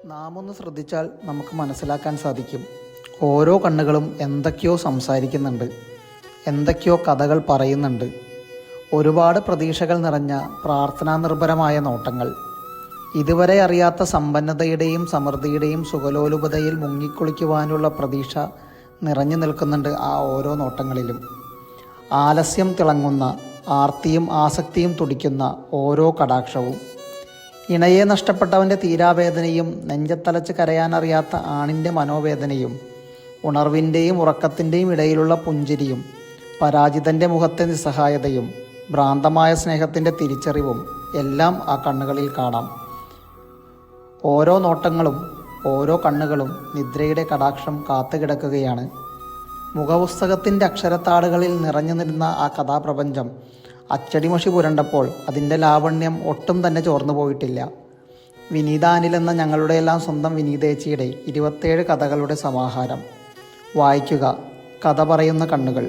നാം ഒന്ന് ശ്രദ്ധിച്ചാൽ നമുക്ക് മനസ്സിലാക്കാൻ സാധിക്കും. ഓരോ കണ്ണുകളും എന്തൊക്കെയോ സംസാരിക്കുന്നുണ്ട്, എന്തൊക്കെയോ കഥകൾ പറയുന്നുണ്ട്. ഒരുപാട് പ്രതീക്ഷകൾ നിറഞ്ഞ പ്രാർത്ഥനാനിർഭരമായ നോട്ടങ്ങൾ. ഇതുവരെ അറിയാത്ത സമ്പന്നതയുടെയും സമൃദ്ധിയുടെയും സുഖലോലുപതയിൽ മുങ്ങിക്കുളിക്കുവാനുള്ള പ്രതീക്ഷ നിറഞ്ഞു നിൽക്കുന്നുണ്ട് ആ ഓരോ നോട്ടങ്ങളിലും. ആലസ്യം തിളങ്ങുന്ന, ആർത്തിയും ആസക്തിയും തുടിക്കുന്ന ഓരോ കടാക്ഷവും. ഇണയെ നഷ്ടപ്പെട്ടവൻ്റെ തീരാവേദനയും, നെഞ്ചത്തലച്ച് കരയാനറിയാത്ത ആണിൻ്റെ മനോവേദനയും, ഉണർവിൻ്റെയും ഉറക്കത്തിൻ്റെയും ഇടയിലുള്ള പുഞ്ചിരിയും, പരാജിതൻ്റെ മുഖത്തെ നിസ്സഹായതയും, ഭ്രാന്തമായ സ്നേഹത്തിൻ്റെ തിരിച്ചറിവും എല്ലാം ആ കണ്ണുകളിൽ കാണാം. ഓരോ നോട്ടങ്ങളും ഓരോ കണ്ണുകളും നിദ്രയുടെ കടാക്ഷം കാത്തുകിടക്കുകയാണ്. മുഖപുസ്തകത്തിൻ്റെ അക്ഷരത്താളുകളിൽ നിറഞ്ഞു നിന്ന ആ കഥാപ്രപഞ്ചം അച്ചടിമഷി പുരണ്ടപ്പോൾ അതിൻ്റെ ലാവണ്യം ഒട്ടും തന്നെ ചോർന്നു പോയിട്ടില്ല. വിനീത അനിൽ എന്ന ഞങ്ങളുടെയെല്ലാം സ്വന്തം വിനീതേച്ചിയുടെ 27 കഥകളുടെ സമാഹാരം. വായിക്കുക, കഥ പറയുന്ന കണ്ണുകൾ.